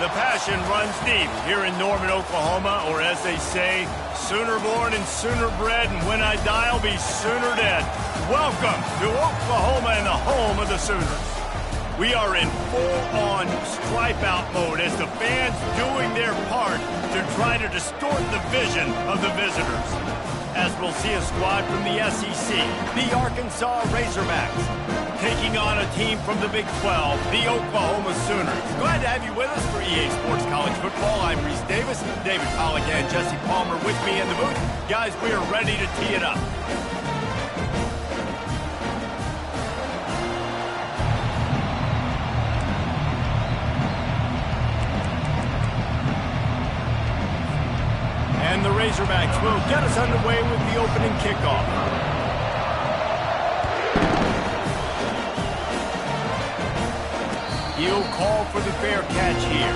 The passion runs deep here in Norman, Oklahoma, or as they say, Sooner born and sooner bred, and when I die, I'll be sooner dead. Welcome to Oklahoma and the home of the Sooners. We are in full-on stripe-out mode as the fans doing their part to try to distort the vision of the visitors. As we'll see a squad from the SEC, the Arkansas Razorbacks, taking on a team from the Big 12, the Oklahoma Sooners. Glad to have you with us for EA Sports College Football. I'm Reese Davis, David Pollack and Jesse Palmer with me in the booth. Guys, we are ready to tee it up. And the Razorbacks will get us underway with the opening kickoff. He'll call for the fair catch here.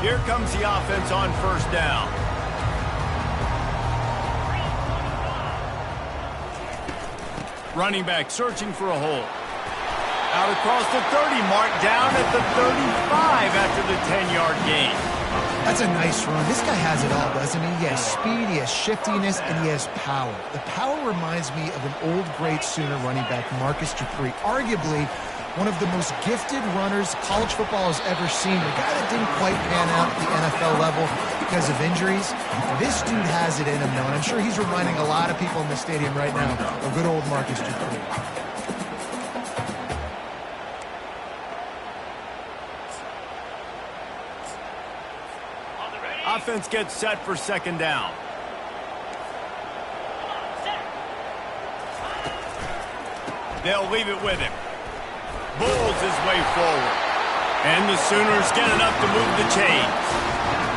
Here comes the offense on first down. Running back searching for a hole. Out across the 30, marked down at the 35 after the 10-yard gain. That's a nice run. This guy has it all, doesn't he? He has speed, he has shiftiness, and he has power. The power reminds me of an old great Sooner running back, Marcus Dupree. Arguably one of the most gifted runners college football has ever seen. A guy that didn't quite pan out at the NFL level because of injuries. This dude has it in him now, and I'm sure he's reminding a lot of people in the stadium right now of good old Marcus Dupree. Offense gets set for second down. They'll leave it with him. Bulls his way forward. And the Sooners get enough to move the chains.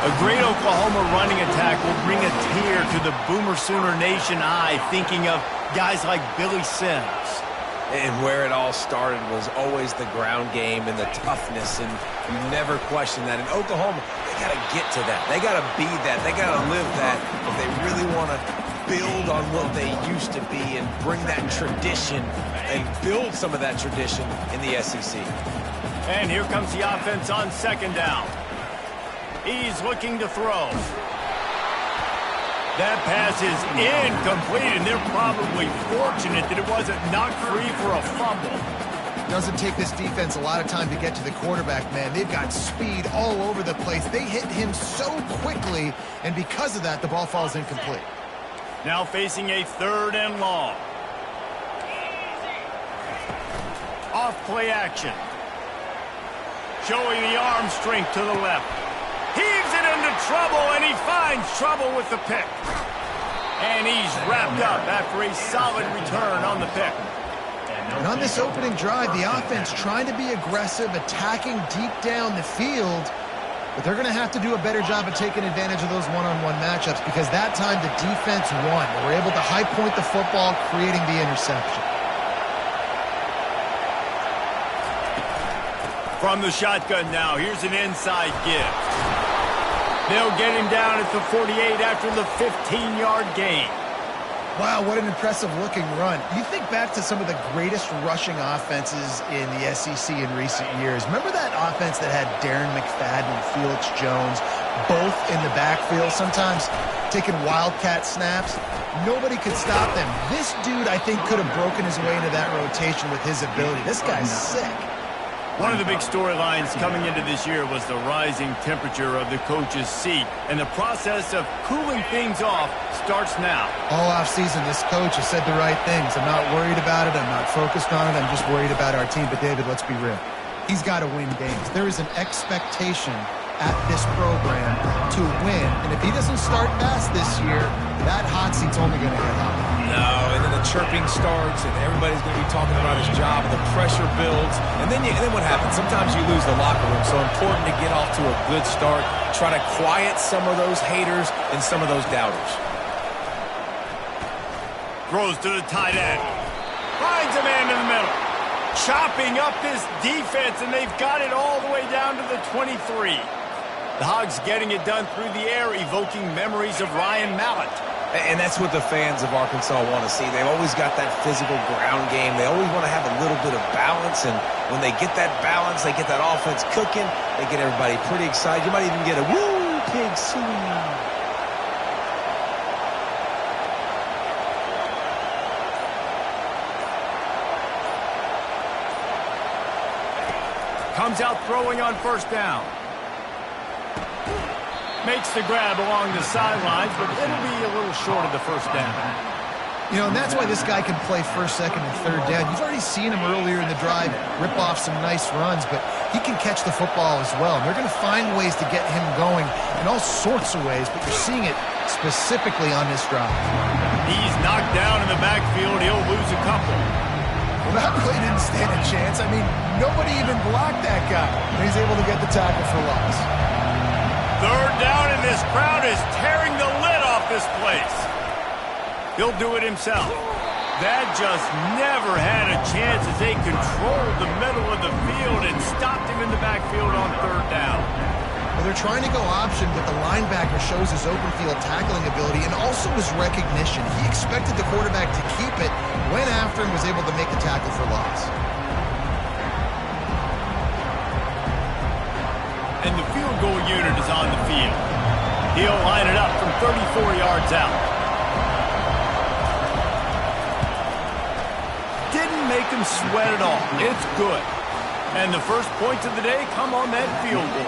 A great Oklahoma running attack will bring a tear to the Boomer Sooner Nation eye, thinking of guys like Billy Sims. And where it all started was always the ground game and the toughness, and you never question that. In Oklahoma, they got to get to that. They got to be that. They got to live that if they really want to build on what they used to be and bring that tradition and build some of that tradition in the SEC. And here comes the offense on second down. He's looking to throw. That pass is incomplete, and they're probably fortunate that it wasn't knocked free for a fumble. Doesn't take this defense a lot of time to get to the quarterback, man. They've got speed all over the place. They hit him so quickly, and because of that, the ball falls incomplete. Now facing a third and long. Off play action. Showing the arm strength to the left. Heaves it into trouble, and he finds trouble with the pick. And he's wrapped up after a solid return on the pick. And on this opening drive, the offense trying to be aggressive, attacking deep down the field, but they're going to have to do a better job of taking advantage of those one-on-one matchups, because that time the defense won. They were able to high point the football, creating the interception. From the shotgun now, here's an inside give. They'll get him down at the 48 after the 15-yard gain. Wow, what an impressive-looking run. You think back to some of the greatest rushing offenses in the SEC in recent years. Remember that offense that had Darren McFadden and Felix Jones both in the backfield, sometimes taking wildcat snaps? Nobody could stop them. This dude, I think, could have broken his way into that rotation with his ability. This guy's sick. One of the big storylines coming into this year was the rising temperature of the coach's seat, and the process of cooling things off starts now. All offseason, this coach has said the right things. I'm not worried about it. I'm not focused on it. I'm just worried about our team. But, David, let's be real. He's got to win games. There is an expectation at this program to win. And if he doesn't start fast this year, that hot seat's only going to get hotter. No, and then the chirping starts, and everybody's going to be talking about his job, and the pressure builds. And then what happens? Sometimes you lose the locker room, so important to get off to a good start. Try to quiet some of those haters and some of those doubters. Throws to the tight end. Finds a man in the middle. Chopping up this defense, and they've got it all the way down to the 23. The Hogs getting it done through the air, evoking memories of Ryan Mallett. And that's what the fans of Arkansas want to see. They've always got that physical ground game. They always want to have a little bit of balance, and when they get that balance, they get that offense cooking, they get everybody pretty excited. You might even get a woo, pig swing. Comes out throwing on first down. Makes the grab along the sidelines, but it'll be a little short of the first down. You know, and that's why this guy can play first, second, and third down. You've already seen him earlier in the drive rip off some nice runs, but he can catch the football as well. And they're going to find ways to get him going in all sorts of ways, but you're seeing it specifically on this drive. He's knocked down in the backfield. He'll lose a couple. Well, that really didn't stand a chance. I mean, nobody even blocked that guy. And he's able to get the tackle for loss. Third down, and this crowd is tearing the lid off this place. He'll do it himself. That just never had a chance as they controlled the middle of the field and stopped him in the backfield on third down. Well, they're trying to go option, but the linebacker shows his open field tackling ability and also his recognition. He expected the quarterback to keep it, went after him, was able to make the tackle for loss. And the field goal unit is on the field. He'll line it up from 34 yards out. Didn't make him sweat at all. It's good. And the first points of the day come on that field goal.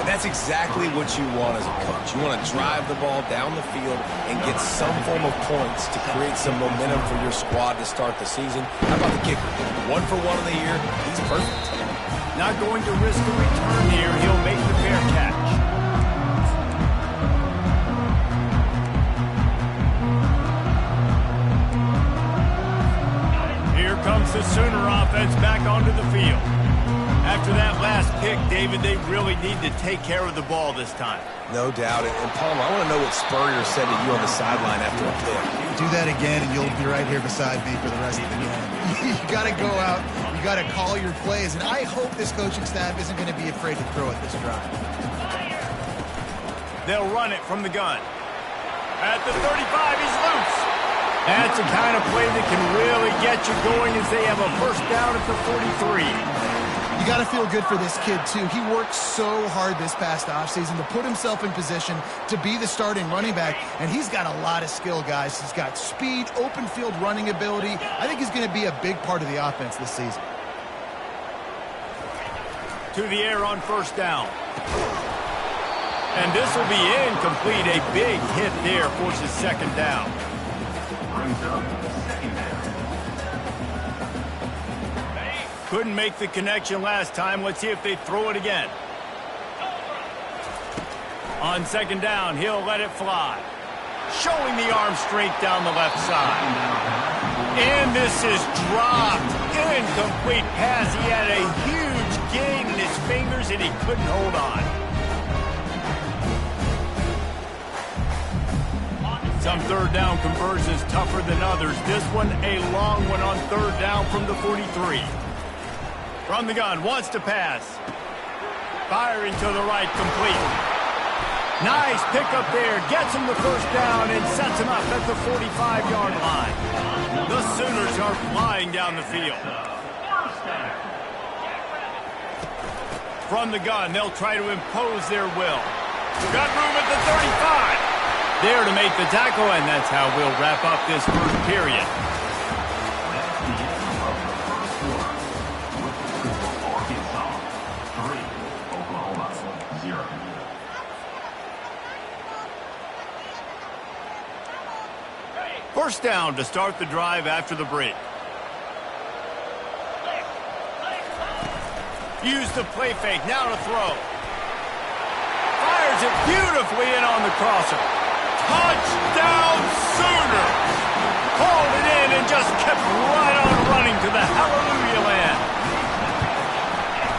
And that's exactly what you want as a coach. You want to drive the ball down the field and get some form of points to create some momentum for your squad to start the season. How about the kicker? 1 for 1 in the year. He's perfect. Not going to risk a return here. He'll make the fair catch. Here comes the Sooner offense back onto the field. After that last pick, David, they really need to take care of the ball this time. No doubt. And Palmer, I want to know what Spurrier said to you on the sideline after a pick. Do that again, and you'll be right here beside me for the rest of the game. You got to go out. You got to call your plays, and I hope this coaching staff isn't going to be afraid to throw at this drive. They'll run it from the gun. At the 35, he's loose. That's the kind of play that can really get you going as they have a first down at the 43. You got to feel good for this kid, too. He worked so hard this past offseason to put himself in position to be the starting running back, and he's got a lot of skill, guys. He's got speed, open field running ability. I think he's going to be a big part of the offense this season. To the air on first down. And this will be incomplete. A big hit there forces second down. Couldn't make the connection last time. Let's see if they throw it again. On second down, he'll let it fly. Showing the arm strength down the left side. And this is dropped. Incomplete pass. He had a huge gain in his fingers, and he couldn't hold on. Some third down conversions tougher than others. This one, a long one on third down from the 43. From the gun, wants to pass. Firing to the right, complete. Nice pickup there. Gets him the first down and sets him up at the 45-yard line. The Sooners are flying down the field. From the gun, they'll try to impose their will. Got room at the 35. There to make the tackle, and that's how we'll wrap up this first period. First down to start the drive after the break. Use the play fake, now to throw. Drives it beautifully in on the crosser. Touchdown Sooners! Hauled it in and just kept right on running to the hallelujah land.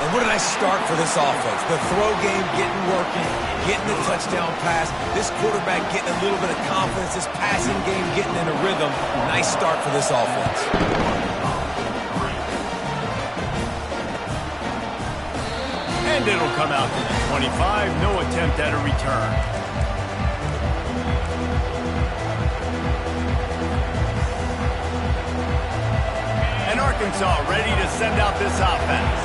And what a nice start for this offense. The throw game getting working, getting the touchdown pass. This quarterback getting a little bit of confidence. This passing game getting in a rhythm. Nice start for this offense. And it'll come out to the 25. No attempt at a return. And Arkansas ready to send out this offense.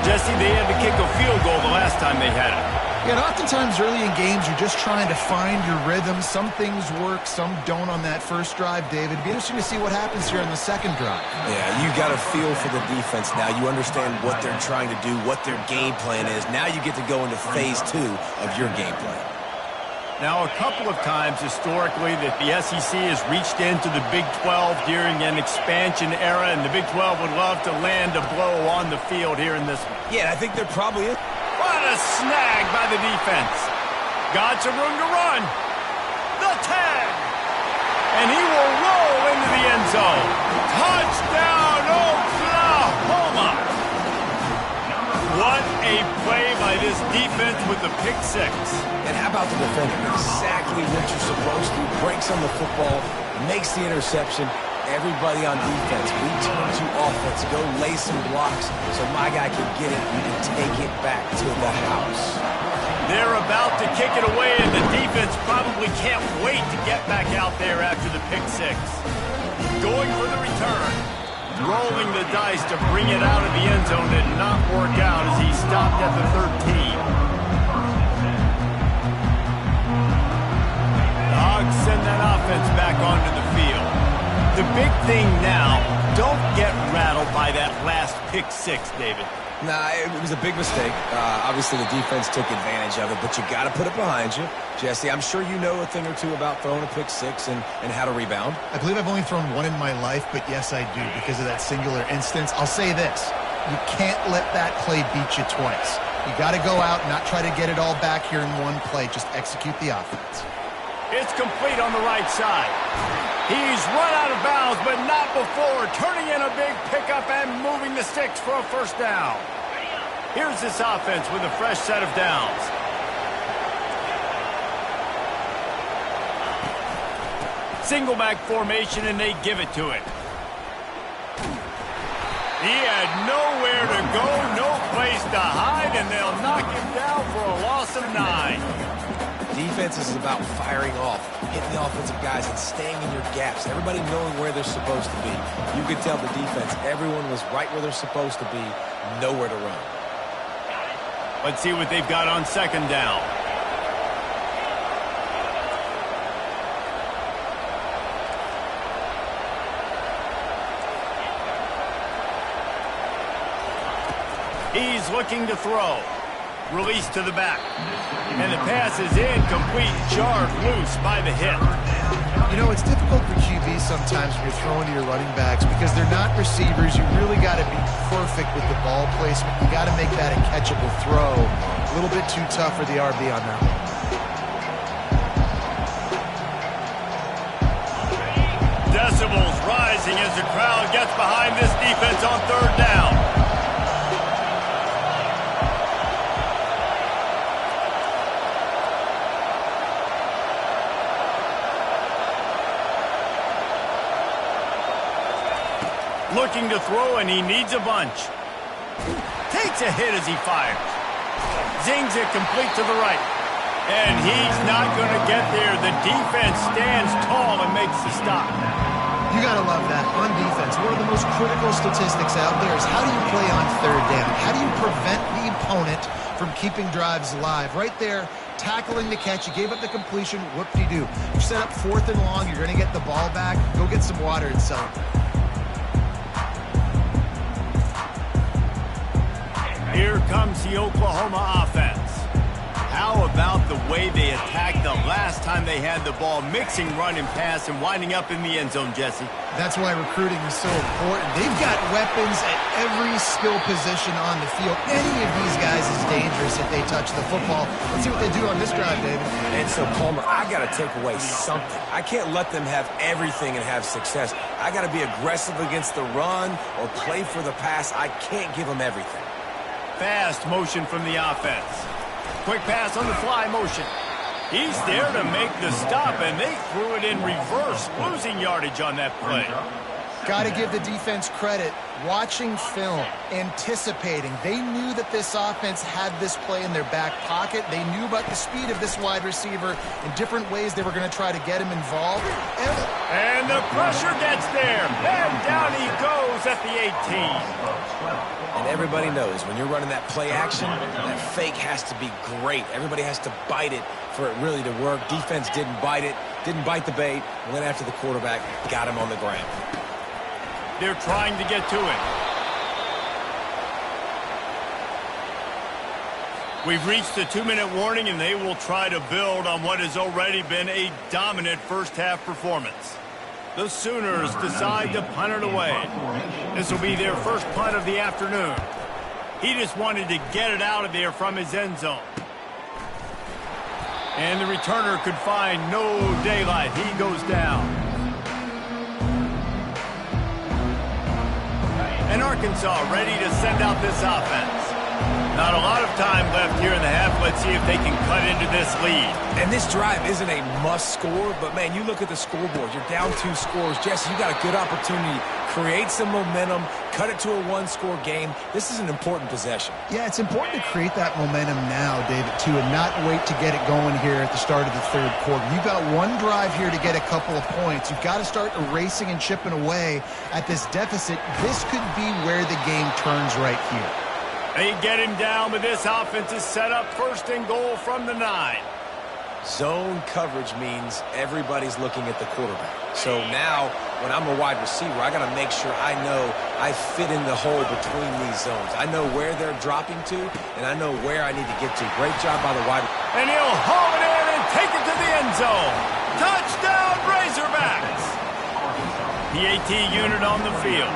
Jesse, they had to kick a field goal the last time they had it. Yeah, and oftentimes early in games, you're just trying to find your rhythm. Some things work, some don't on that first drive, David. It'd be interesting to see what happens here on the second drive. Yeah, you got a feel for the defense now. You understand what they're trying to do, what their game plan is. Now you get to go into phase 2 of your game plan. Now, a couple of times historically that the SEC has reached into the Big 12 during an expansion era, and the Big 12 would love to land a blow on the field here in this one. Yeah, I think there probably is. What a snag by the defense. Got some room to run. The tag. And he will roll into the end zone. Touchdown, Oklahoma. What a play by this defense with the pick six. And how about the defender? Exactly what you're supposed to. Breaks on the football, makes the interception. Everybody on defense, we turn to offense. Go lay some blocks so my guy can get it and take it back to the house. They're about to kick it away, and the defense probably can't wait to get back out there after the pick six. Going for the return. Rolling the dice to bring it out of the end zone did not work out as he stopped at the 13. The Hogs send that offense back onto the field. The big thing now, don't get rattled by that last pick six, David. Nah, it was a big mistake. Obviously, the defense took advantage of it, but you got to put it behind you. Jesse, I'm sure you know a thing or two about throwing a pick six and how to rebound. I believe I've only thrown one in my life, but yes, I do because of that singular instance. I'll say this. You can't let that play beat you twice. You got to go out and not try to get it all back here in one play. Just execute the offense. It's complete on the right side. He's run out of bounds, but not before turning in a big pickup and moving the sticks for a first down. Here's this offense with a fresh set of downs. Single back formation, and they give it to him. He had nowhere to go, no place to hide, and they'll knock him down for a loss of 9. Defense is about firing off, hitting the offensive guys, and staying in your gaps. Everybody knowing where they're supposed to be. You could tell the defense, everyone was right where they're supposed to be, nowhere to run. Let's see what they've got on second down. He's looking to throw. Release to the back. And the pass is incomplete, jarred loose by the hit. You know, it's difficult for QBs sometimes when you're throwing to your running backs because they're not receivers. You really got to be perfect with the ball placement. You got to make that a catchable throw. A little bit too tough for the RB on that one. Decibels rising as the crowd gets behind this defense on third down. Looking to throw, and he needs a bunch. Takes a hit as he fires. Zings it complete to the right. And he's not going to get there. The defense stands tall and makes the stop. You got to love that. On defense, one of the most critical statistics out there is how do you play on third down? How do you prevent the opponent from keeping drives alive? Right there, tackling the catch. You gave up the completion. Whoop-de-doo. You set up fourth and long. You're going to get the ball back. Go get some water and celebrate. Here comes the Oklahoma offense. How about the way they attacked the last time they had the ball, mixing run and pass and winding up in the end zone, Jesse. That's why recruiting is so important. They've got weapons at every skill position on the field. Any of these guys is dangerous if they touch the football. Let's see what they do on this drive, David. And so, Palmer, I got to take away something. I can't let them have everything and have success. I got to be aggressive against the run or play for the pass. I can't give them everything. Fast motion from the offense. Quick pass on the fly motion. He's there to make the stop, and they threw it in reverse, losing yardage on that play. Got to give the defense credit. Watching film, anticipating. They knew that this offense had this play in their back pocket. They knew about the speed of this wide receiver in different ways they were going to try to get him involved. And the pressure gets there. And down he goes at the 18. And everybody knows when you're running that play action, that fake has to be great. Everybody has to bite it for it really to work. Defense didn't bite it, didn't bite the bait, went after the quarterback, got him on the ground. They're trying to get to it. We've reached the 2-minute warning, and they will try to build on what has already been a dominant first-half performance. The Sooners decide to punt it away. This will be their first punt of the afternoon. He just wanted to get it out of there from his end zone. And the returner could find no daylight. He goes down. And Arkansas ready to send out this offense. Not a lot of time left here in the half. Let's see if they can cut into this lead. And this drive isn't a must score, but, man, you look at the scoreboard. You're down 2 scores. Jesse, you got a good opportunity. Create some momentum. Cut it to a 1-score game. This is an important possession. Yeah, it's important to create that momentum now, David, too, and not wait to get it going here at the start of the third quarter. You've got one drive here to get a couple of points. You've got to start erasing and chipping away at this deficit. This could be where the game turns right here. They get him down, but this offense is set up first and goal from the 9. Zone coverage means everybody's looking at the quarterback. So now, when I'm a wide receiver, I got to make sure I know I fit in the hole between these zones. I know where they're dropping to, and I know where I need to get to. Great job by the wide receiver. And he'll haul it in and take it to the end zone. Touchdown, Razorbacks! The AT unit on the field.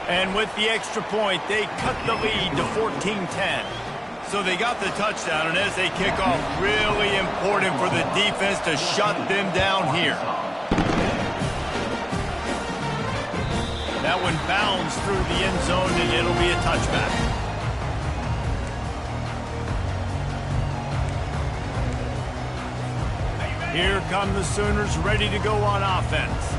And with the extra point, they cut the lead to 14-10. So they got the touchdown, and as they kick off, really important for the defense to shut them down here. That one bounds through the end zone, and it'll be a touchback. Here come the Sooners ready to go on offense.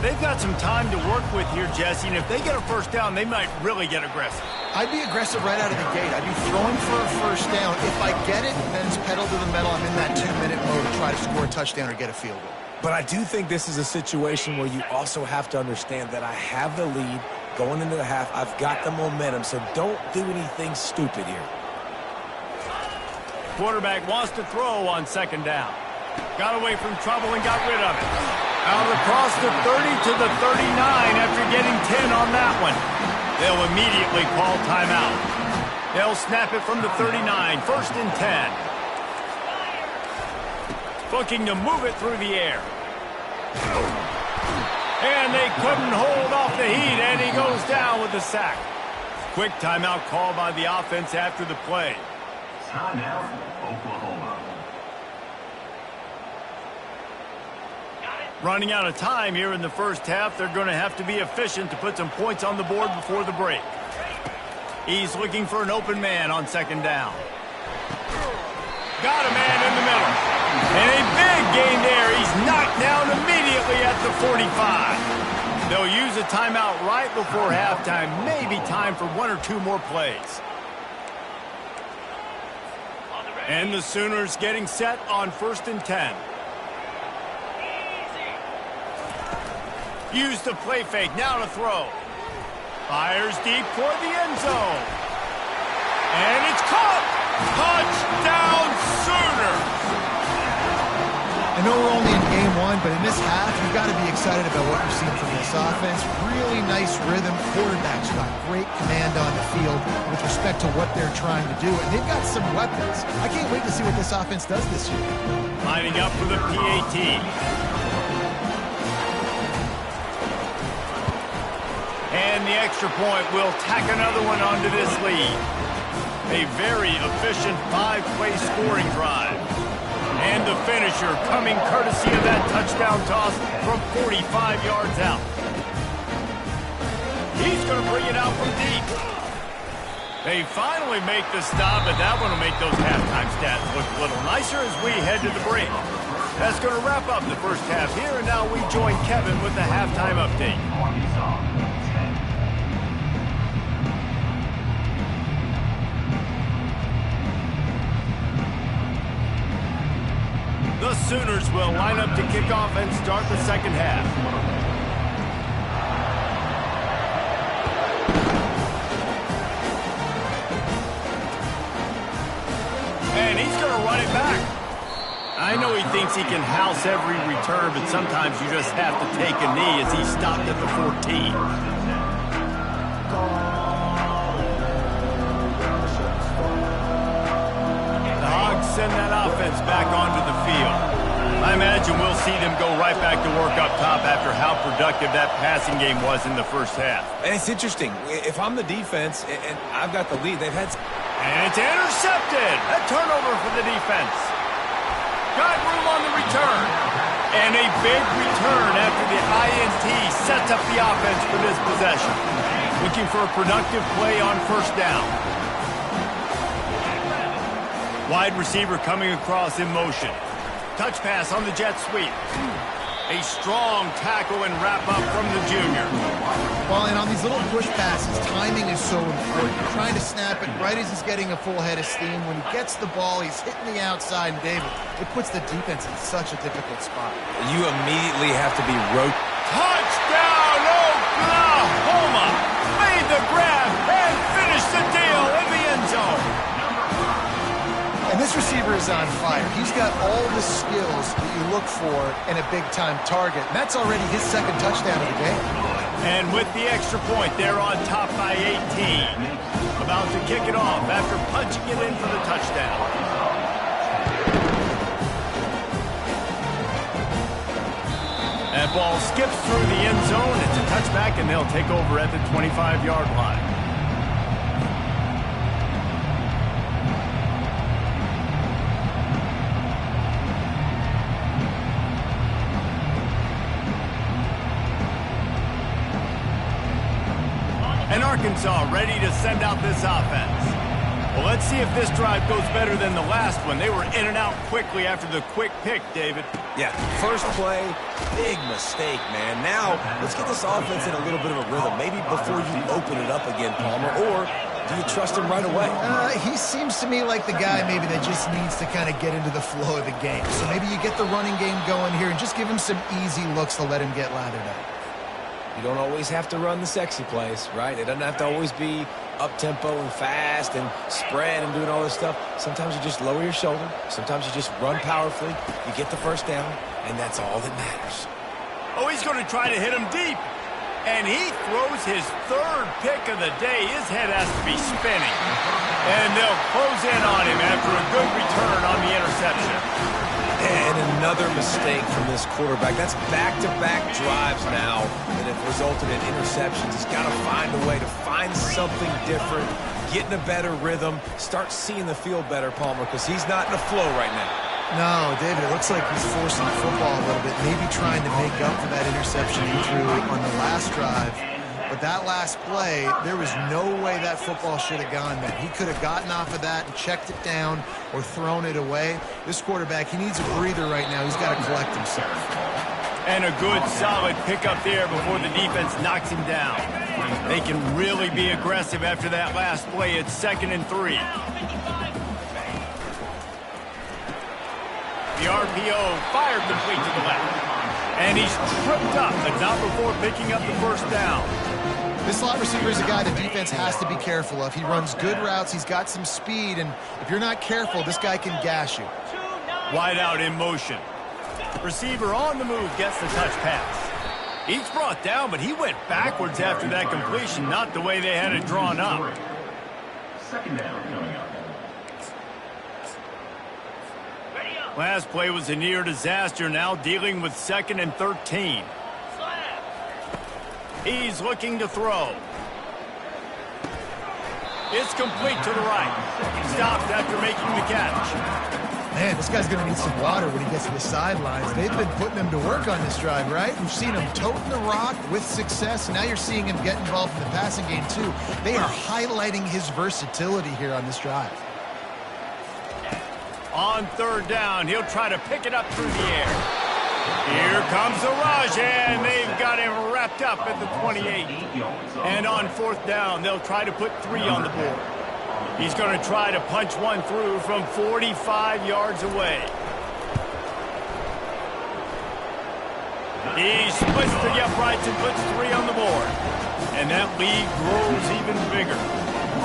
They've got some time to work with here, Jesse, and if they get a first down, they might really get aggressive. I'd be aggressive right out of the gate. I'd be throwing for a first down. If I get it, then it's pedal to the metal. I'm in that 2-minute mode to try to score a touchdown or get a field goal. But I do think this is a situation where you also have to understand that I have the lead going into the half. I've got the momentum, so don't do anything stupid here. Quarterback wants to throw on second down. Got away from trouble and got rid of it. Out across the 30 to the 39 after getting 10 on that one. They'll immediately call timeout. They'll snap it from the 39, first and 10. Looking to move it through the air. And they couldn't hold off the heat, and he goes down with the sack. Quick timeout call by the offense after the play. Timeout, Oklahoma. Running out of time here in the first half. They're going to have to be efficient to put some points on the board before the break. He's looking for an open man on second down. Got a man in the middle. And a big gain there. He's knocked down immediately at the 45. They'll use a timeout right before halftime. Maybe time for 1 or 2 more plays. And the Sooners getting set on first and 10. Use the play fake, now to throw. Fires deep toward the end zone. And it's caught! Touchdown, Sooners! I know we're only in game one, but in this half, you've got to be excited about what you've seen from this offense. Really nice rhythm. Quarterback's got great command on the field with respect to what they're trying to do, and they've got some weapons. I can't wait to see what this offense does this year. Lining up for the PAT. And the extra point will tack another one onto this lead. A very efficient 5-play scoring drive. And the finisher coming courtesy of that touchdown toss from 45 yards out. He's going to bring it out from deep. They finally make the stop, but that one will make those halftime stats look a little nicer as we head to the break. That's going to wrap up the first half here, and now we join Kevin with the halftime update. The Sooners will line up to kick off and start the second half. And he's going to run it back. I know he thinks he can house every return, but sometimes you just have to take a knee as he stopped at the 14. Send that offense back onto the field. I imagine we'll see them go right back to work up top after how productive that passing game was in the first half. And it's interesting. If I'm the defense and I've got the lead, they've had... And it's intercepted. A turnover for the defense. Got room on the return. And a big return after the INT sets up the offense for this possession. Looking for a productive play on first down. Wide receiver coming across in motion. Touch pass on the jet sweep. A strong tackle and wrap-up from the junior. Well, and on these little push passes, timing is so important. You're trying to snap it right as he's getting a full head of steam. When he gets the ball, he's hitting the outside, and David, it puts the defense in such a difficult spot. You immediately have to be Touchdown, Oklahoma! Made the grab and finished the deal in the end zone. And this receiver is on fire. He's got all the skills that you look for in a big-time target. And that's already his second touchdown of the game. And with the extra point, they're on top by 18. About to kick it off after punching it in for the touchdown. That ball skips through the end zone. It's a touchback, and they'll take over at the 25-yard line. And Arkansas ready to send out this offense. Well, let's see if this drive goes better than the last one. They were in and out quickly after the quick pick, David. Yeah, first play, big mistake, man. Now, let's get this offense in a little bit of a rhythm. Maybe before you open it up again, Palmer, or do you trust him right away? He seems to me like the guy maybe that just needs to kind of get into the flow of the game. So maybe you get the running game going here and just give him some easy looks to let him get lathered up. You don't always have to run the sexy plays, right? It doesn't have to always be up-tempo and fast and spread and doing all this stuff. Sometimes you just lower your shoulder. Sometimes you just run powerfully. You get the first down, and that's all that matters. Oh, he's going to try to hit him deep. And he throws his third pick of the day. His head has to be spinning. And they'll close in on him after a good return on the interception. And another mistake from this quarterback. That's back-to-back drives now that have resulted in interceptions. He's got to find a way to find something different, get in a better rhythm, start seeing the field better, Palmer, because he's not in a flow right now. No, David, it looks like he's forcing the football a little bit, maybe trying to make up for that interception he threw on the last drive. But that last play, there was no way that football should have gone there. He could have gotten off of that and checked it down or thrown it away. This quarterback, he needs a breather right now. He's got to collect himself. And a good, solid pickup there before the defense knocks him down. They can really be aggressive after that last play. It's 2nd and 3. The RPO fired complete to the left. And he's tripped up, but not before picking up the first down. This slot receiver is a guy the defense has to be careful of. He runs good routes. He's got some speed, and if you're not careful, this guy can gash you. Wide out in motion. Receiver on the move gets the touch pass. He's brought down, but he went backwards after that completion, not the way they had it drawn up. Second down coming up. Last play was a near disaster, now dealing with 2nd and 13. He's looking to throw. It's complete to the right. Stopped after making the catch. Man, this guy's going to need some water when he gets to the sidelines. They've been putting him to work on this drive, right? We've seen him toting the rock with success. Now you're seeing him get involved in the passing game, too. They are highlighting his versatility here on this drive. On 3rd down, he'll try to pick it up through the air. Here comes the rush, and they've got him wrapped up at the 28. And on 4th down, they'll try to put 3 on the board. He's going to try to punch one through from 45 yards away. He splits the uprights and puts 3 on the board. And that lead grows even bigger.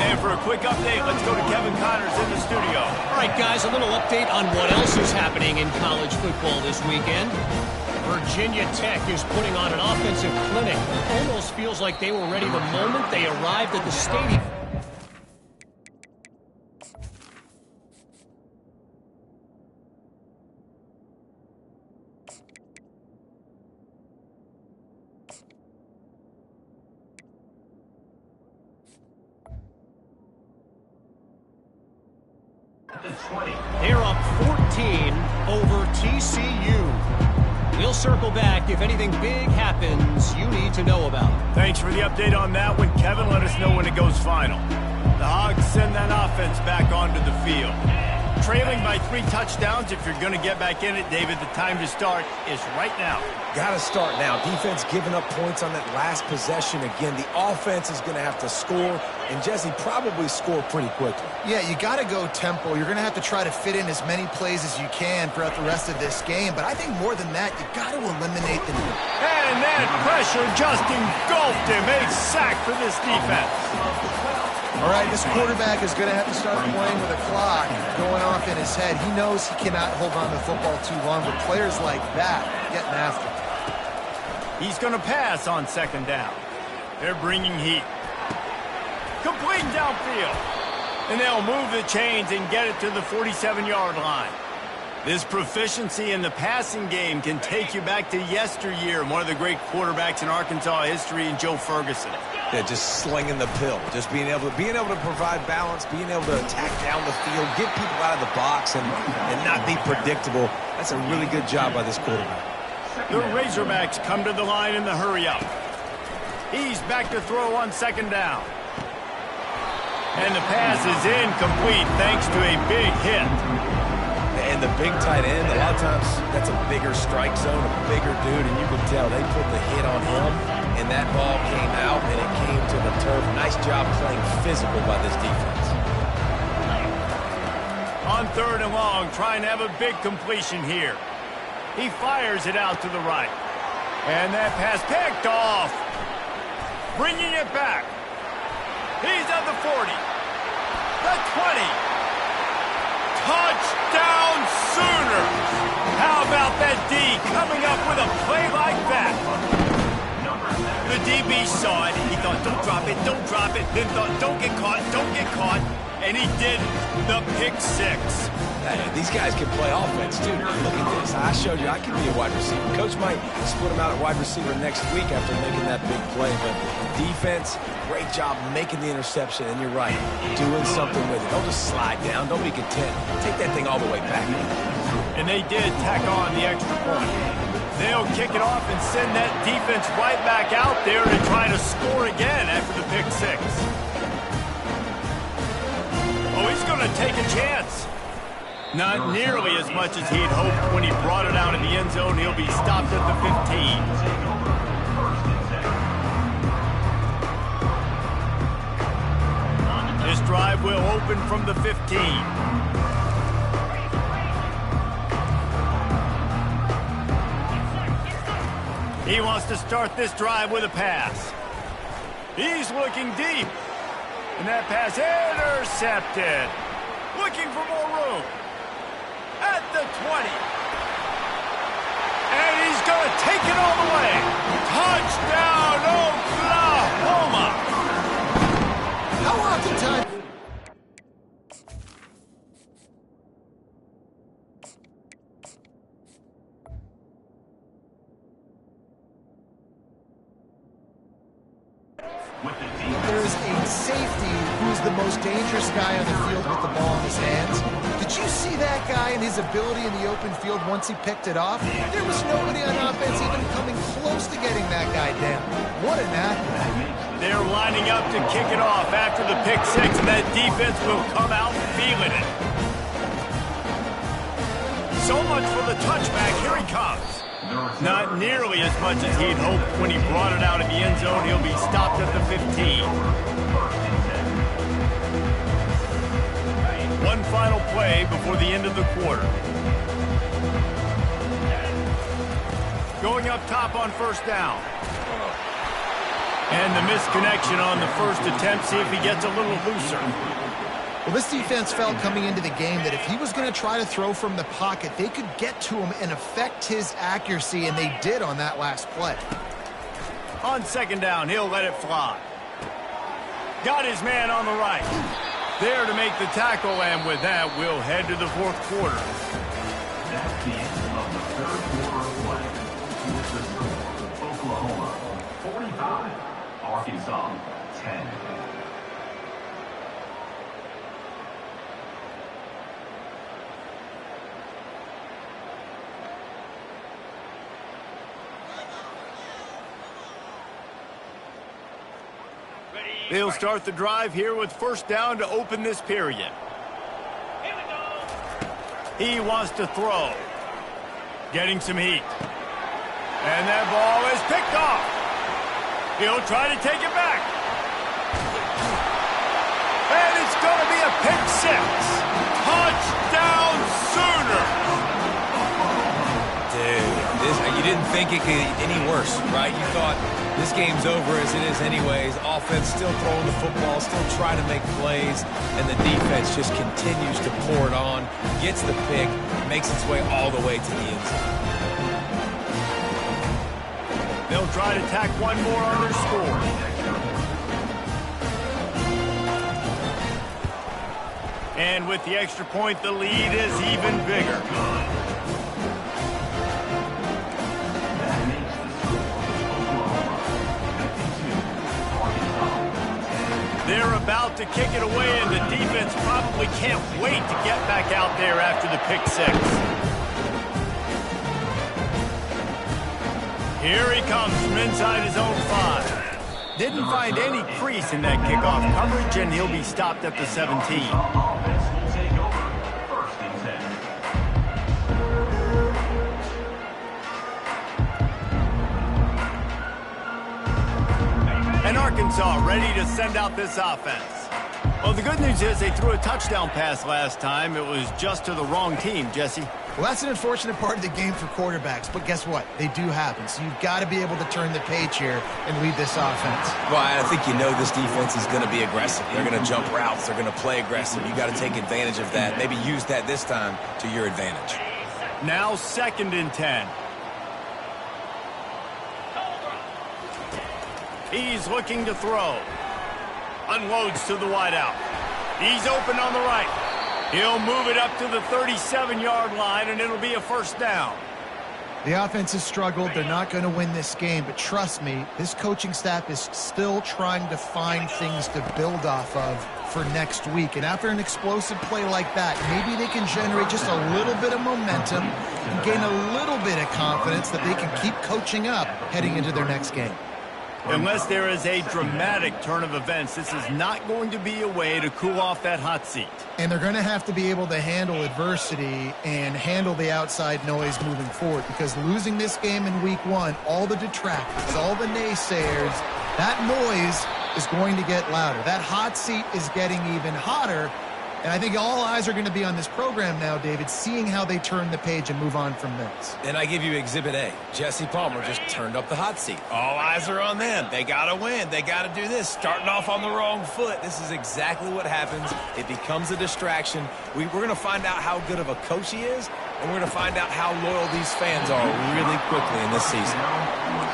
And for a quick update, let's go to Kevin Connors in the studio. All right, guys, a little update on what else is happening in college football this weekend. Virginia Tech is putting on an offensive clinic. Almost feels like they were ready the moment they arrived at the stadium. They're up 14 over TCU. We'll circle back if anything big happens you need to know about. Thanks for the update on that one, Kevin. Let us know when it goes final. The Hogs send that offense back onto the field. Trailing by 3 touchdowns. If you're going to get back in it, David, the time to start is right now. Got to start now. Defense giving up points on that last possession. Again, the offense is going to have to score, and Jesse probably score pretty quickly. Yeah, you got to go tempo. You're going to have to try to fit in as many plays as you can throughout the rest of this game. But I think more than that, you got to eliminate the... And that pressure just engulfed him. A sack for this defense. All right, this quarterback is going to have to start playing with a clock going off in his head. He knows he cannot hold on to the football too long, but players like that getting after him. He's going to pass on 2nd down. They're bringing heat. Complete downfield. And they'll move the chains and get it to the 47-yard line. This proficiency in the passing game can take you back to yesteryear, one of the great quarterbacks in Arkansas history, in Joe Ferguson. Yeah, just slinging the pill, just being able to provide balance, being able to attack down the field, get people out of the box, and not be predictable. That's a really good job by this quarterback. The Razorbacks come to the line in the hurry-up. He's back to throw on 2nd down. And the pass is incomplete thanks to a big hit. And the big tight end, a lot of times that's a bigger strike zone, a bigger dude, and you can tell they put the hit on him, and that ball came out, and it came to the turf. Nice job playing physical by this defense. On 3rd and long, trying to have a big completion here. He fires it out to the right. And that pass picked off. Bringing it back. He's at the 40. The 20. Touchdown Sooners! How about that D coming up with a play like that? The DB saw it. He thought, don't drop it, don't drop it. Then thought, don't get caught, don't get caught. And he did the pick 6. These guys can play offense, too. Look at this. I showed you I can be a wide receiver. Coach might split him out at wide receiver next week after making that big play. But defense, great job making the interception. And you're right, doing something with it. Don't just slide down. Don't be content. Take that thing all the way back. And they did tack on the extra point. They'll kick it off and send that defense right back out there to try to score again after the pick 6. Oh, he's going to take a chance. Not nearly as much as he'd hoped when he brought it out in the end zone. He'll be stopped at the 15. This drive will open from the 15. He wants to start this drive with a pass. He's looking deep. And that pass intercepted. Looking for more room. At the 20. And he's going to take it all the way. Touchdown, Oklahoma! How oftentimes... There's a safety who's the most dangerous guy on the field with the ball in his hands. Did you see that guy and his ability in the open field once he picked it off? There was nobody on offense even coming close to getting that guy down. What an athlete. They're lining up to kick it off after the pick six, and that defense will come out feeling it. So much for the touchback. Here he comes. Not nearly as much as he'd hoped when he brought it out of the end zone. He'll be stopped at the 15. One final play before the end of the quarter. Going up top on first down. And the misconnection on the first attempt. See if he gets a little looser. Well, this defense felt coming into the game that if he was going to try to throw from the pocket, they could get to him and affect his accuracy, and they did on that last play. On second down, he'll let it fly. Got his man on the right. There to make the tackle, and with that, we'll head to the fourth quarter. That's the end of the third quarter of play. With the score, Oklahoma 45, Arkansas 10. They'll start the drive here with first down to open this period. He wants to throw. Getting some heat. And that ball is picked off. He'll try to take it back. And it's going to be a pick six. Touchdown Sooners! Dude, you didn't think it could get any worse, right? You thought this game's over as it is anyways. Offense still throwing the football, still trying to make plays, and the defense just continues to pour it on, gets the pick, makes its way all the way to the end zone. They'll try to tack one more on their score. And with the extra point, the lead is even bigger. They're about to kick it away, and the defense probably can't wait to get back out there after the pick six. Here he comes from inside his own 5. Didn't find any crease in that kickoff coverage, and he'll be stopped at the 17. And Arkansas ready to send out this offense. Well, the good news is they threw a touchdown pass last time. It was just to the wrong team, Jesse. Well, that's an unfortunate part of the game for quarterbacks, but guess what? They do happen, so you've got to be able to turn the page here and lead this offense. Well, I think you know this defense is going to be aggressive. They're going to jump routes. They're going to play aggressive. You got to take advantage of that. Maybe use that this time to your advantage. Now 2nd and 10. He's looking to throw. Unloads to the wideout. He's open on the right. He'll move it up to the 37-yard line, and it'll be a first down. The offense has struggled. They're not going to win this game, but trust me, this coaching staff is still trying to find things to build off of for next week. And after an explosive play like that, maybe they can generate just a little bit of momentum and gain a little bit of confidence that they can keep coaching up heading into their next game. Unless there is a dramatic turn of events, this is not going to be a way to cool off that hot seat. And they're going to have to be able to handle adversity and handle the outside noise moving forward, because losing this game in week 1, all the detractors, all the naysayers, that noise is going to get louder. That hot seat is getting even hotter. And I think all eyes are going to be on this program now, David, seeing how they turn the page and move on from this. And I give you Exhibit A. Jesse Palmer just turned up the hot seat. All eyes are on them. They got to win. They got to do this. Starting off on the wrong foot. This is exactly what happens. It becomes a distraction. We're going to find out how good of a coach he is, And we're going to find out how loyal these fans are really quickly in this season.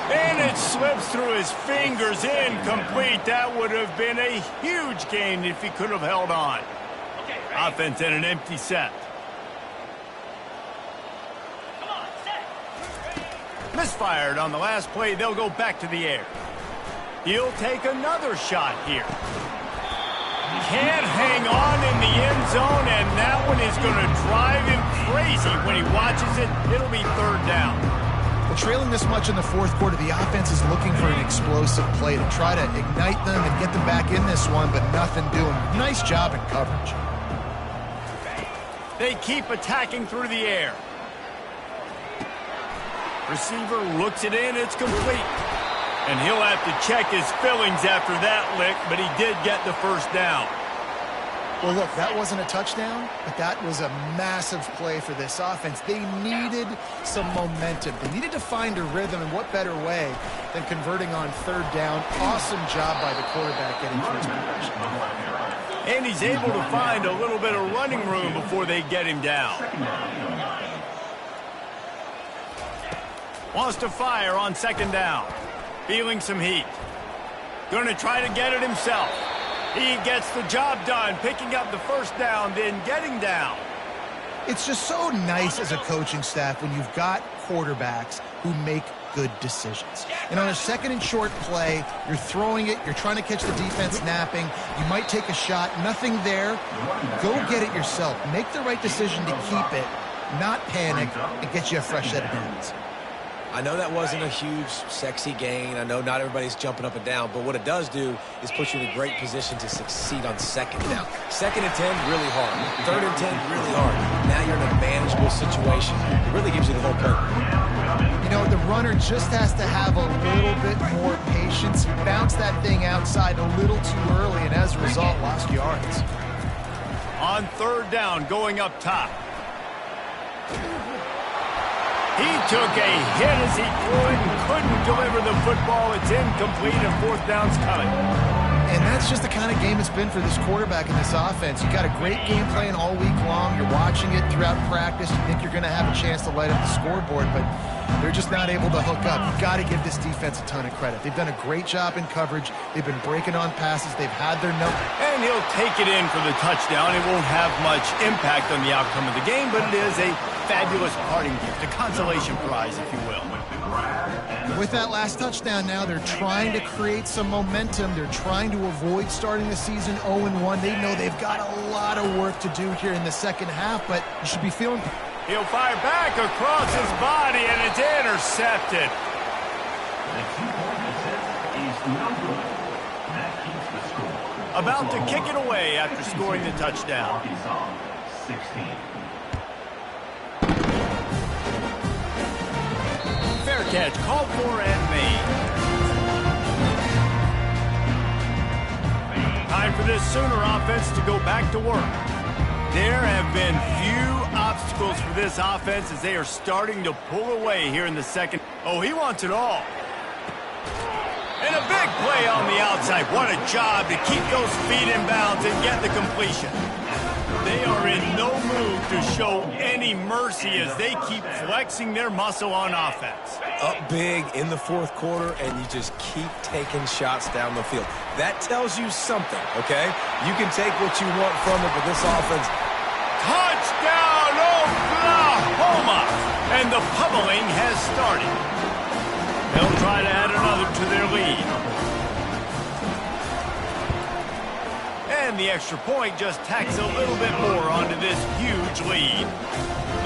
And it slips through his fingers, incomplete. That would have been a huge gain if he could have held on. Offense in an empty set. Misfired on the last play. They'll go back to the air. He'll take another shot here. Can't hang on in the end zone, and that one is going to drive him crazy when he watches it. It'll be third down. Well, trailing this much in the fourth quarter, the offense is looking for an explosive play to try to ignite them and get them back in this one, but nothing doing. Nice job in coverage. They keep attacking through the air. Receiver looks it in. It's complete. And he'll have to check his fillings after that lick, but he did get the first down. Well, look, that wasn't a touchdown, but that was a massive play for this offense. They needed some momentum. They needed to find a rhythm, and what better way than converting on third down. Awesome job by the quarterback getting to his position. And he's able to find a little bit of running room before they get him down. Wants to fire on second down. Feeling some heat. Going to try to get it himself. He gets the job done, picking up the first down, then getting down. It's just so nice as a coaching staff when you've got quarterbacks who make good decisions. And on a second and short play, you're throwing it, you're trying to catch the defense napping, you might take a shot, nothing there. Go get it yourself. Make the right decision to keep it, not panic, and get you a fresh set of hands. I know that wasn't a huge, sexy gain. I know not everybody's jumping up and down, but what it does do is put you in a great position to succeed on second down. Second and 10, really hard. Third and 10, really hard. Now you're in a manageable situation. It really gives you the whole picture. You know, the runner just has to have a little bit more patience. He bounced that thing outside a little too early, and as a result, lost yards. On third down, going up top. He took a hit as he threw it and couldn't deliver the football. It's incomplete and fourth down's coming. And that's just the kind of game it's been for this quarterback in this offense. You got a great game plan all week long. You're watching it throughout practice. You think you're going to have a chance to light up the scoreboard, but they're just not able to hook up. You've got to give this defense a ton of credit. They've done a great job in coverage. They've been breaking on passes. They've had their number. And he'll take it in for the touchdown. It won't have much impact on the outcome of the game, but it is a fabulous parting gift, a consolation prize, if you will. With that last touchdown now, they're trying to create some momentum. They're trying to avoid starting the season 0-1. They know they've got a lot of work to do here in the second half, but you should be feeling... He'll fire back across his body, and it's intercepted. About to kick it away after scoring the touchdown. Fair catch, called for and made. Time for this Sooner offense to go back to work. There have been few obstacles for this offense as they are starting to pull away here in the second. Oh, he wants it all. And a big play on the outside. What a job to keep those feet in bounds and get the completion. They are in no mood to show any mercy as they keep flexing their muscle on offense. Up big in the fourth quarter, and you just keep taking shots down the field. That tells you something, okay? You can take what you want from it, but this offense... Touchdown, Oklahoma! And the pummeling has started. They'll try to add another to their lead. And the extra point just tacks a little bit more onto this huge lead.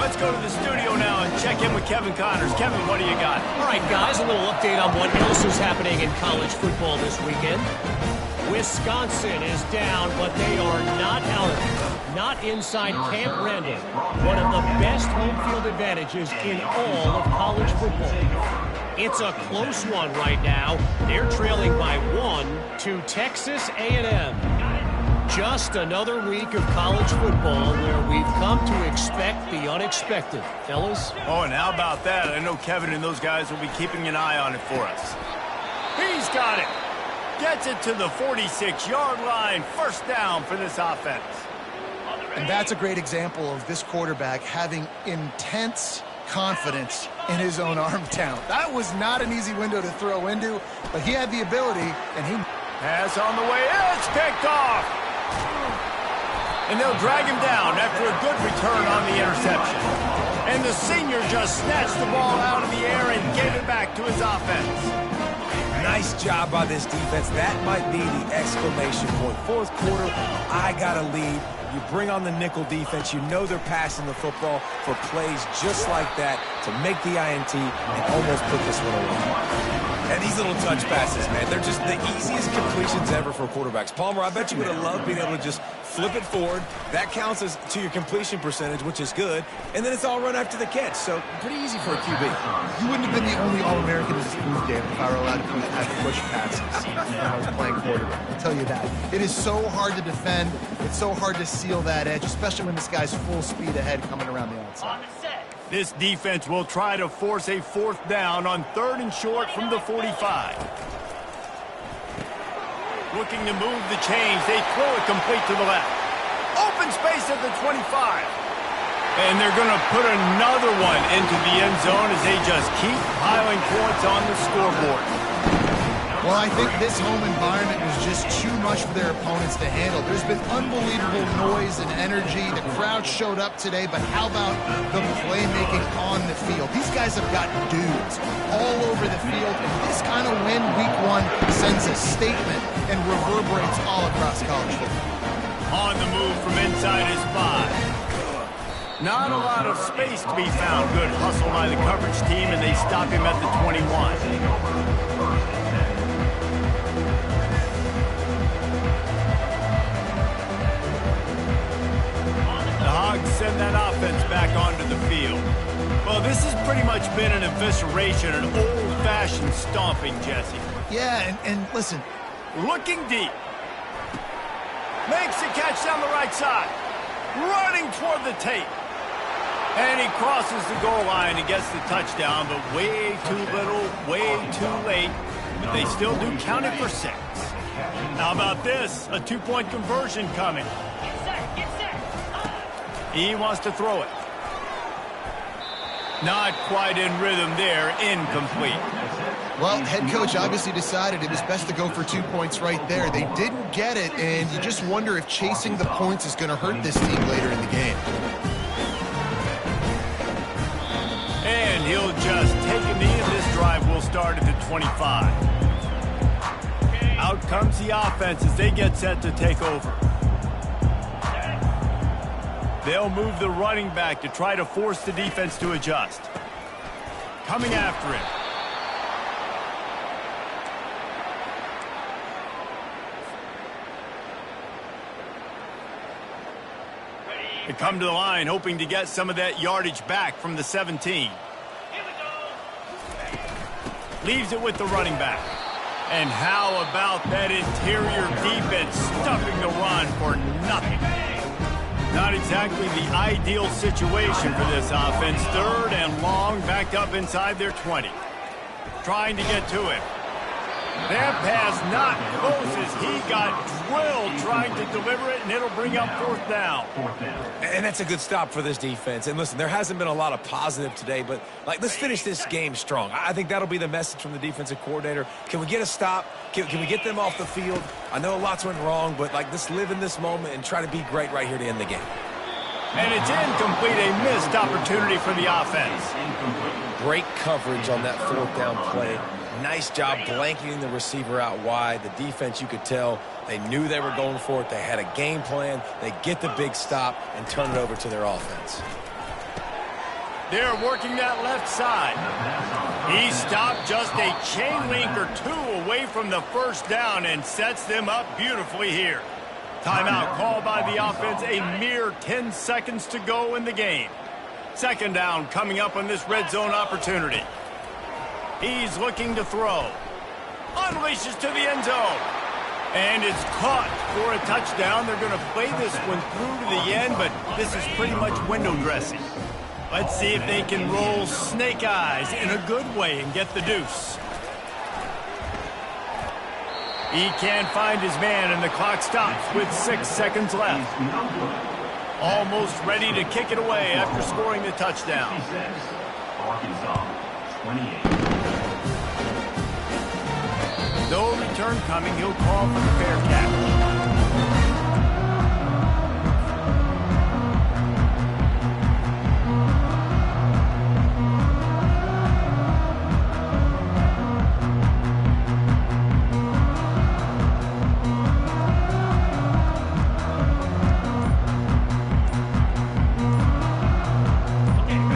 Let's go to the studio now and check in with Kevin Connors. Kevin, what do you got? All right, guys, a little update on what else is happening in college football this weekend. Wisconsin is down, but they are not out of it. Not inside Camp Randall, one of the best home field advantages in all of college football. It's a close one right now. They're trailing by 1 to Texas A&M. Just another week of college football where we've come to expect the unexpected. Fellas? Oh, and how about that? I know Kevin and those guys will be keeping an eye on it for us. He's got it. Gets it to the 46-yard line. First down for this offense. And that's a great example of this quarterback having intense confidence in his own arm talent. That was not an easy window to throw into, but he had the ability, and he... Pass on the way. It's picked off. And they'll drag him down after a good return on the interception. And the senior just snatched the ball out of the air and gave it back to his offense. Nice job by this defense. That might be the exclamation point. Fourth quarter, I got a lead. You bring on the nickel defense. You know they're passing the football for plays just like that to make the INT and almost put this one away. And these little touch passes, man, they're just the easiest completions ever for quarterbacks. Palmer, I bet you would have loved being able to just flip it forward. That counts as to your completion percentage, which is good. And then it's all run after the catch. So pretty easy for a QB. You wouldn't have been the only All-American in this food game if I were allowed to have push passes when I was playing quarterback. I'll tell you that. It is so hard to defend. It's so hard to seal that edge, especially when this guy's full speed ahead coming around the outside. This defense will try to force a fourth down on 3rd and short from the 45. Looking to move the chains. They throw it complete to the left. Open space at the 25. And they're going to put another one into the end zone as they just keep piling points on the scoreboard. Well, I think this home environment was just too much for their opponents to handle. There's been unbelievable noise and energy. The crowd showed up today, but how about the playmaking on the field? These guys have got dudes all over the field, and this kind of win week 1 sends a statement and reverberates all across college football. On the move from inside his 5. Not a lot of space to be found. Good hustle by the coverage team, and they stop him at the 21. Send that offense back onto the field. Well, this has pretty much been an evisceration, an old-fashioned stomping, Jesse. Yeah, and listen. Looking deep. Makes the catch down the right side. Running toward the tape. And he crosses the goal line and gets the touchdown, but way too little, way too late. But they still do count it for 6. How about this? A 2-point conversion coming. He wants to throw it. Not quite in rhythm there. Incomplete. Well, head coach obviously decided it was best to go for 2 points right there. They didn't get it, and you just wonder if chasing the points is going to hurt this team later in the game. And he'll just take a knee, and this drive will start at the 25. Out comes the offense as they get set to take over. They'll move the running back to try to force the defense to adjust. Coming after him. They come to the line hoping to get some of that yardage back from the 17. Leaves it with the running back. And how about that interior defense stuffing the run for nothing? Not exactly the ideal situation for this offense. 3rd and long, backed up inside their 20. Trying to get to him. That pass not close as he got drilled trying to deliver it, and it'll bring up 4th down. And that's a good stop for this defense. And listen, there hasn't been a lot of positive today, but let's finish this game strong. I think that'll be the message from the defensive coordinator. Can we get a stop? Can we get them off the field? I know lots went wrong, but let's live in this moment and try to be great right here to end the game. And it's incomplete, a missed opportunity for the offense. Great coverage on that 4th down play. Nice job blanketing the receiver out wide. The defense, you could tell, they knew they were going for it. They had a game plan. They get the big stop and turn it over to their offense. They're working that left side. He stopped just a chain link or 2 away from the 1st down and sets them up beautifully here. Timeout called by the offense, a mere 10 seconds to go in the game. 2nd down coming up on this red zone opportunity. He's looking to throw. Unleashes to the end zone. And it's caught for a touchdown. They're going to play this one through to the end, but this is pretty much window dressing. Let's see if they can roll snake eyes in a good way and get the deuce. He can't find his man, and the clock stops with 6 seconds left. Almost ready to kick it away after scoring the touchdown. 56, Arkansas, 28. No return coming. He'll call for the fair catch.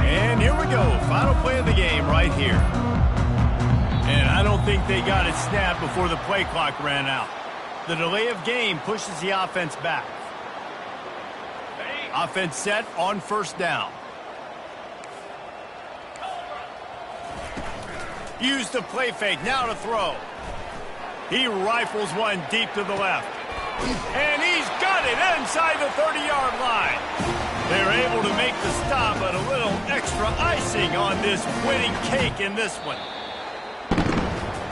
And here we go. Final play of the game right here. And I don't think they got it snapped before the play clock ran out. The delay of game pushes the offense back. Offense set on first down. Use the play fake, now to throw. He rifles one deep to the left. And he's got it inside the 30-yard line. They're able to make the stop, but a little extra icing on this winning cake in this one.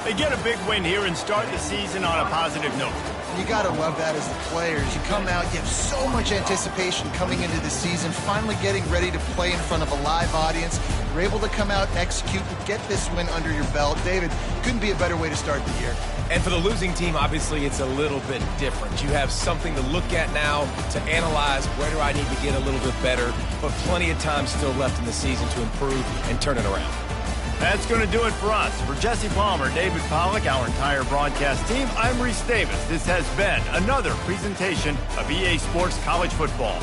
They get a big win here and start the season on a positive note. You got to love that as the players. You come out, you have so much anticipation coming into the season, finally getting ready to play in front of a live audience. You're able to come out, execute, and get this win under your belt. David, couldn't be a better way to start the year. And for the losing team, obviously, it's a little bit different. You have something to look at now, to analyze where do I need to get a little bit better, but plenty of time still left in the season to improve and turn it around. That's going to do it for us. For Jesse Palmer, David Pollack, our entire broadcast team, I'm Reese Davis. This has been another presentation of EA Sports College Football.